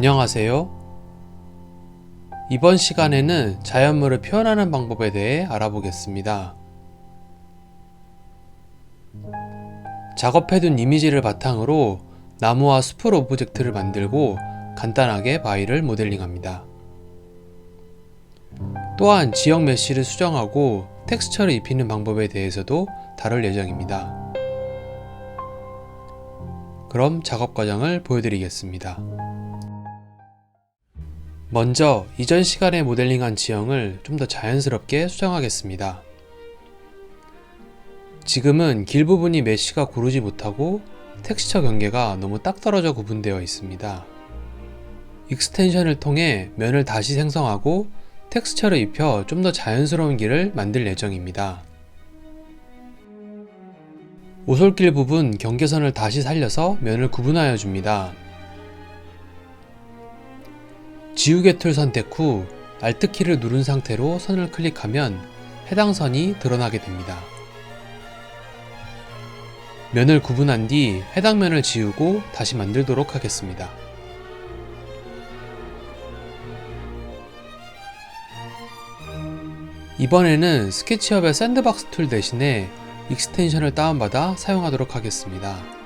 안녕하세요. 이번 시간에는 자연물을 표현하는 방법에 대해 알아보겠습니다. 작업해둔 이미지를 바탕으로 나무와 숲을 오브젝트를 만들고 간단하게 바위를 모델링합니다. 또한 지역 메쉬를 수정하고 텍스처를 입히는 방법에 대해서도 다룰 예정입니다. 그럼 작업 과정을 보여드리겠습니다. 먼저 이전 시간에 모델링한 지형을 좀 더 자연스럽게 수정하겠습니다. 지금은 길 부분이 메쉬가 고르지 못하고 텍스처 경계가 너무 딱 떨어져 구분되어 있습니다. 익스텐션을 통해 면을 다시 생성하고 텍스처를 입혀 좀 더 자연스러운 길을 만들 예정입니다. 오솔길 부분 경계선을 다시 살려서 면을 구분하여 줍니다. 지우개 툴 선택 후 Alt키를 누른 상태로 선을 클릭하면 해당 선이 드러나게 됩니다. 면을 구분한 뒤 해당 면을 지우고 다시 만들도록 하겠습니다. 이번에는 스케치업의 샌드박스 툴 대신에 익스텐션을 다운받아 사용하도록 하겠습니다.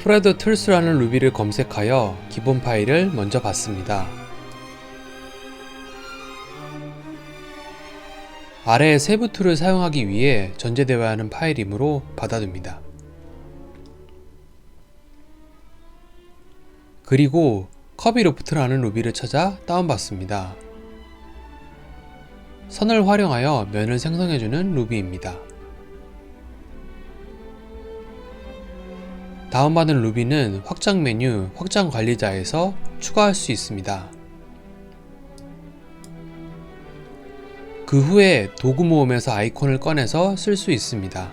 프레드 툴스라는 루비를 검색하여 기본 파일을 먼저 받습니다. 아래의 세부 툴을 사용하기 위해 전제되어야 하는 파일이므로 받아둡니다. 그리고 커비로프트라는 루비를 찾아 다운받습니다. 선을 활용하여 면을 생성해주는 루비입니다. 다운받은 루비는 확장 메뉴 확장 관리자에서 추가할 수 있습니다. 그 후에 도구 모음에서 아이콘을 꺼내서 쓸 수 있습니다.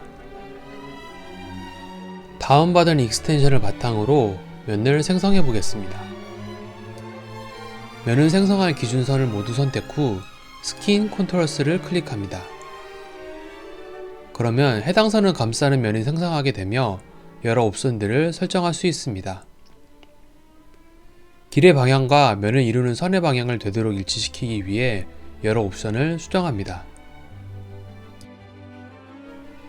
다운받은 익스텐션을 바탕으로 면을 생성해 보겠습니다. 면을 생성할 기준선을 모두 선택 후 스킨 컨트롤스를 클릭합니다. 그러면 해당 선을 감싸는 면이 생성하게 되며 여러 옵션들을 설정할 수 있습니다. 길의 방향과 면을 이루는 선의 방향을 되도록 일치시키기 위해 여러 옵션을 수정합니다.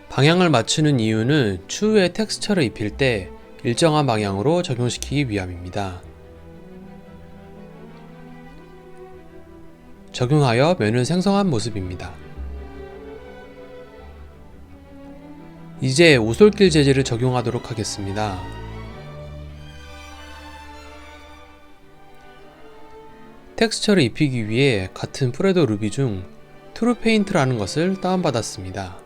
방향을 맞추는 이유는 추후에 텍스처를 입힐 때 일정한 방향으로 적용시키기 위함입니다. 적용하여 면을 생성한 모습입니다. 이제 오솔길 재질을 적용하도록 하겠습니다. 텍스처를 입히기 위해 같은 프레드 루비 중 트루 페인트라는 것을 다운받았습니다.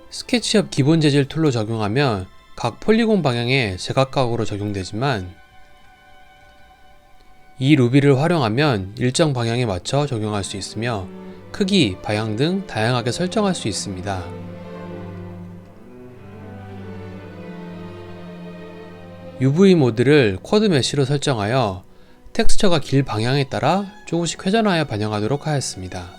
스케치업 기본 재질 툴로 적용하면 각 폴리곤 방향에 제각각으로 적용되지만 이 루비를 활용하면 일정 방향에 맞춰 적용할 수 있으며 크기, 방향 등 다양하게 설정할 수 있습니다. UV 모드를 쿼드 메쉬로 설정하여 텍스처가 길 방향에 따라 조금씩 회전하여 반영하도록 하였습니다.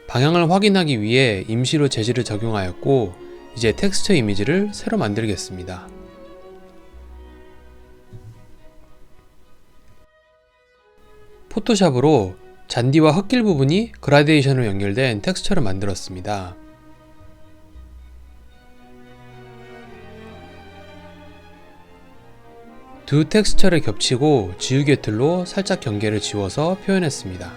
방향을 확인하기 위해 임시로 재질을 적용하였고 이제 텍스처 이미지를 새로 만들겠습니다. 포토샵으로 잔디와 흙길 부분이 그라데이션으로 연결된 텍스처를 만들었습니다. 두 텍스처를 겹치고 지우개 툴로 살짝 경계를 지워서 표현했습니다.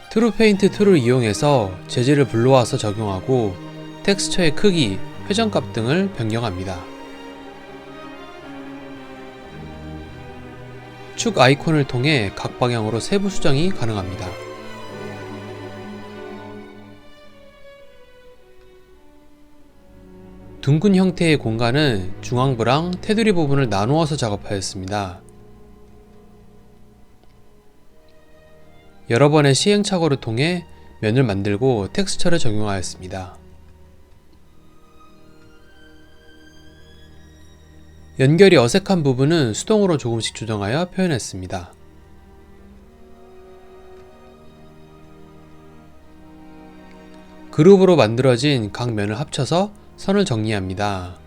트루 페인트 툴을 이용해서 재질을 불러와서 적용하고 텍스처의 크기, 회전값 등을 변경합니다. 축 아이콘을 통해 각 방향으로 세부 수정이 가능합니다. 둥근 형태의 공간은 중앙부랑 테두리 부분을 나누어서 작업하였습니다. 여러 번의 시행착오를 통해 면을 만들고 텍스처를 적용하였습니다. 연결이 어색한 부분은 수동으로 조금씩 조정하여 표현했습니다. 그룹으로 만들어진 각 면을 합쳐서 선을 정리합니다.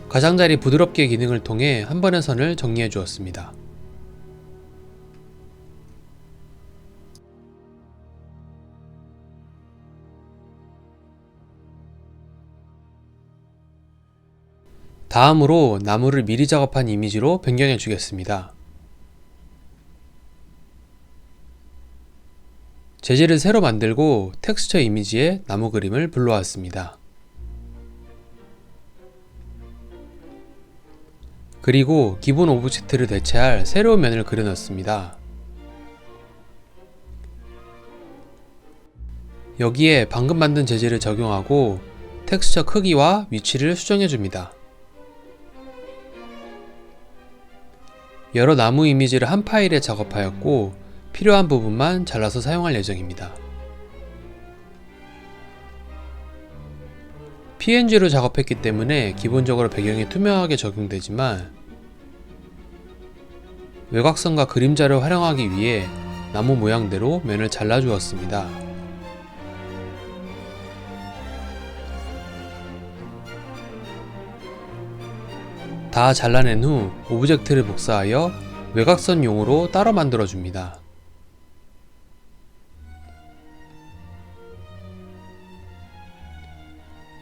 가장자리 부드럽게 기능을 통해 한 번의 선을 정리해 주었습니다. 다음으로 나무를 미리 작업한 이미지로 변경해 주겠습니다. 재질을 새로 만들고 텍스처 이미지에 나무 그림을 불러왔습니다. 그리고 기본 오브젝트를 대체할 새로운 면을 그려넣습니다. 여기에 방금 만든 재질을 적용하고 텍스처 크기와 위치를 수정해줍니다. 여러 나무 이미지를 한 파일에 작업하였고 필요한 부분만 잘라서 사용할 예정입니다. PNG로 작업했기 때문에 기본적으로 배경이 투명하게 적용되지만 외곽선과 그림자를 활용하기 위해 나무 모양대로 면을 잘라주었습니다. 다 잘라낸 후 오브젝트를 복사하여 외곽선용으로 따로 만들어줍니다.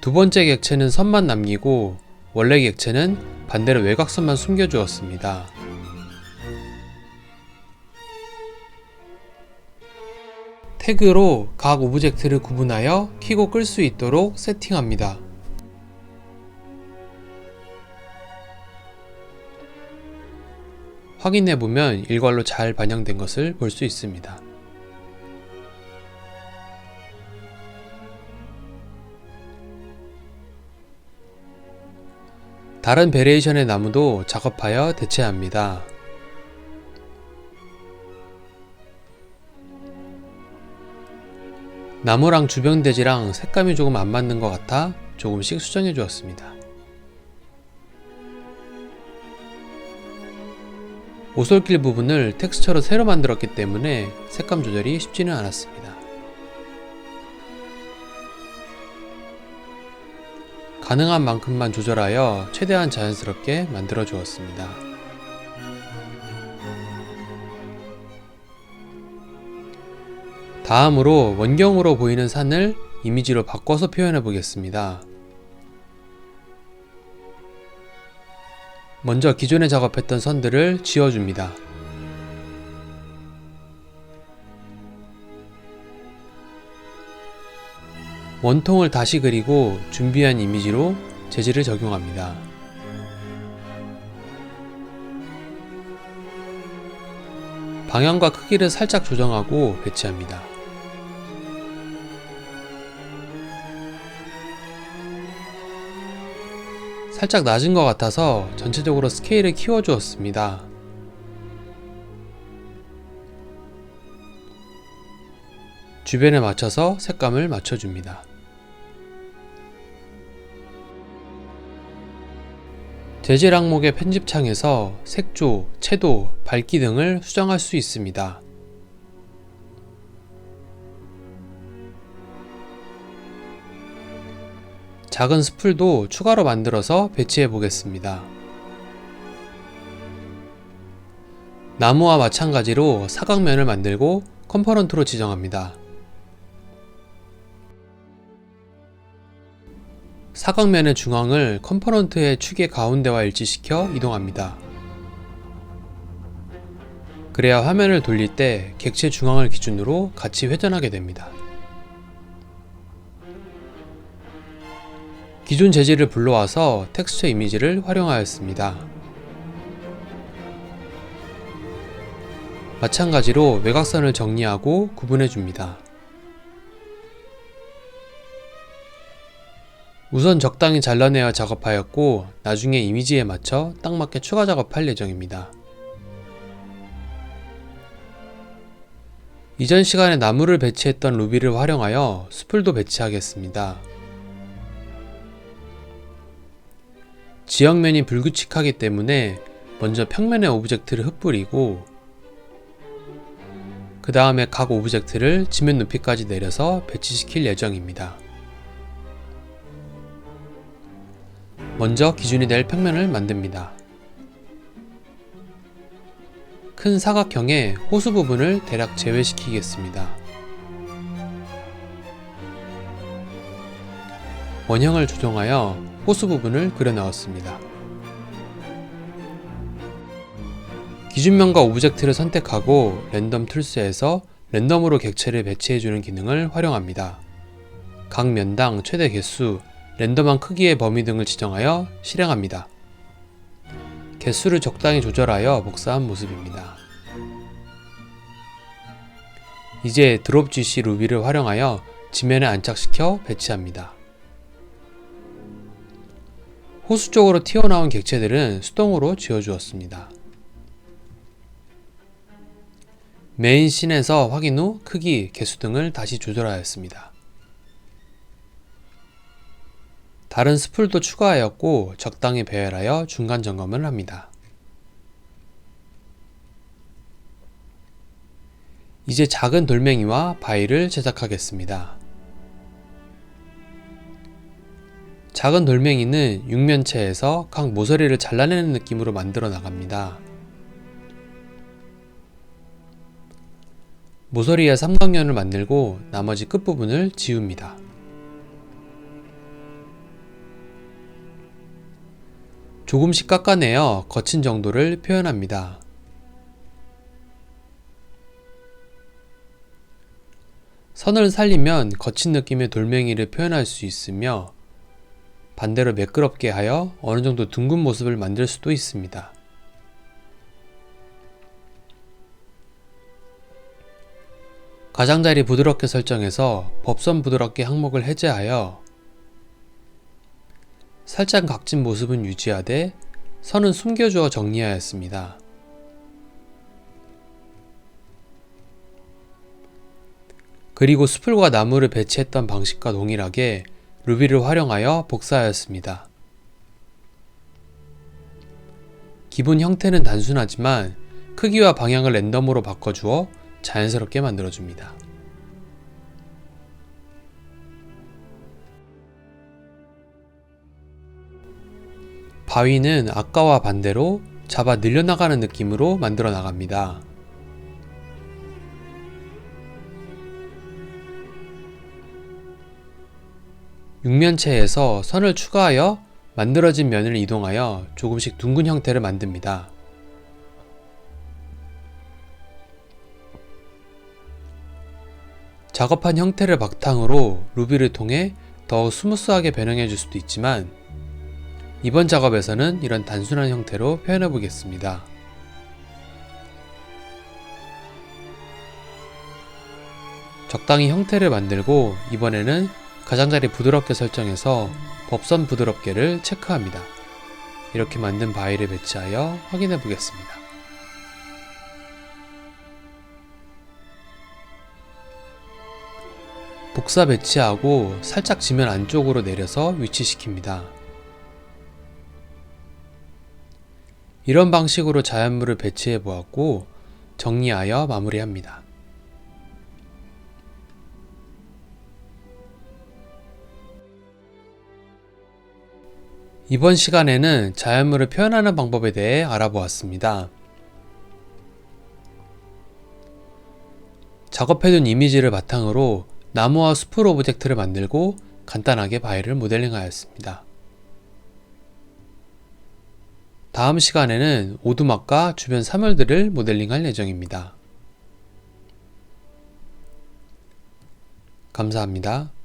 두 번째 객체는 선만 남기고 원래 객체는 반대로 외곽선만 숨겨주었습니다. 태그로 각 오브젝트를 구분하여 키고 끌 수 있도록 세팅합니다. 확인해보면 일괄로 잘 반영된 것을 볼 수 있습니다. 다른 베리에이션의 나무도 작업하여 대체합니다. 나무랑 주변 대지랑 색감이 조금 안 맞는 것 같아 조금씩 수정해 주었습니다. 오솔길 부분을 텍스처로 새로 만들었기 때문에 색감 조절이 쉽지는 않았습니다. 가능한 만큼만 조절하여 최대한 자연스럽게 만들어 주었습니다. 다음으로 원경으로 보이는 산을 이미지로 바꿔서 표현해 보겠습니다. 먼저 기존에 작업했던 선들을 지워줍니다. 원통을 다시 그리고 준비한 이미지로 재질을 적용합니다. 방향과 크기를 살짝 조정하고 배치합니다. 살짝 낮은 것 같아서 전체적으로 스케일을 키워주었습니다. 주변에 맞춰서 색감을 맞춰줍니다. 재질 항목의 편집창에서 색조, 채도, 밝기 등을 수정할 수 있습니다. 작은 스풀도 추가로 만들어서 배치해 보겠습니다. 나무와 마찬가지로 사각면을 만들고 컴포넌트로 지정합니다. 사각면의 중앙을 컴포넌트의 축의 가운데와 일치시켜 이동합니다. 그래야 화면을 돌릴 때 객체 중앙을 기준으로 같이 회전하게 됩니다. 기존 재질을 불러와서 텍스처 이미지를 활용하였습니다. 마찬가지로 외곽선을 정리하고 구분해줍니다. 우선 적당히 잘라내어 작업하였고 나중에 이미지에 맞춰 딱 맞게 추가 작업할 예정입니다. 이전 시간에 나무를 배치했던 루비를 활용하여 스풀도 배치하겠습니다. 지역면이 불규칙하기 때문에 먼저 평면의 오브젝트를 흩뿌리고 그 다음에 각 오브젝트를 지면 높이까지 내려서 배치시킬 예정입니다. 먼저 기준이 될 평면을 만듭니다. 큰 사각형의 호수 부분을 대략 제외시키겠습니다. 원형을 조정하여 호수 부분을 그려 넣었습니다. 기준면과 오브젝트를 선택하고 랜덤 툴스에서 랜덤으로 객체를 배치해주는 기능을 활용합니다. 각 면당 최대 개수, 랜덤한 크기의 범위 등을 지정하여 실행합니다. 개수를 적당히 조절하여 복사한 모습입니다. 이제 드롭 GC 루비를 활용하여 지면에 안착시켜 배치합니다. 호수 쪽으로 튀어나온 객체들은 수동으로 지워주었습니다. 메인 씬에서 확인 후 크기, 개수 등을 다시 조절하였습니다. 다른 스풀도 추가하였고 적당히 배열하여 중간 점검을 합니다. 이제 작은 돌멩이와 바위를 제작하겠습니다. 작은 돌멩이는 육면체에서 각 모서리를 잘라내는 느낌으로 만들어 나갑니다. 모서리에 삼각면을 만들고 나머지 끝부분을 지웁니다. 조금씩 깎아내어 거친 정도를 표현합니다. 선을 살리면 거친 느낌의 돌멩이를 표현할 수 있으며 반대로 매끄럽게 하여 어느 정도 둥근 모습을 만들 수도 있습니다. 가장자리 부드럽게 설정해서 법선 부드럽게 항목을 해제하여 살짝 각진 모습은 유지하되 선은 숨겨주어 정리하였습니다. 그리고 수풀과 나무를 배치했던 방식과 동일하게 루비를 활용하여 복사하였습니다. 기본 형태는 단순하지만 크기와 방향을 랜덤으로 바꿔주어 자연스럽게 만들어줍니다. 바위는 아까와 반대로 잡아 늘려나가는 느낌으로 만들어 나갑니다. 육면체에서 선을 추가하여 만들어진 면을 이동하여 조금씩 둥근 형태를 만듭니다. 작업한 형태를 바탕으로 루비를 통해 더 스무스하게 변형해 줄 수도 있지만 이번 작업에서는 이런 단순한 형태로 표현해 보겠습니다. 적당히 형태를 만들고 이번에는 가장자리 부드럽게 설정해서 법선 부드럽게를 체크합니다. 이렇게 만든 바위를 배치하여 확인해 보겠습니다. 복사 배치하고 살짝 지면 안쪽으로 내려서 위치시킵니다. 이런 방식으로 자연물을 배치해 보았고 정리하여 마무리합니다. 이번 시간에는 자연물을 표현하는 방법에 대해 알아보았습니다. 작업해둔 이미지를 바탕으로 나무와 수풀 오브젝트를 만들고 간단하게 바위를 모델링하였습니다. 다음 시간에는 오두막과 주변 사물들을 모델링할 예정입니다. 감사합니다.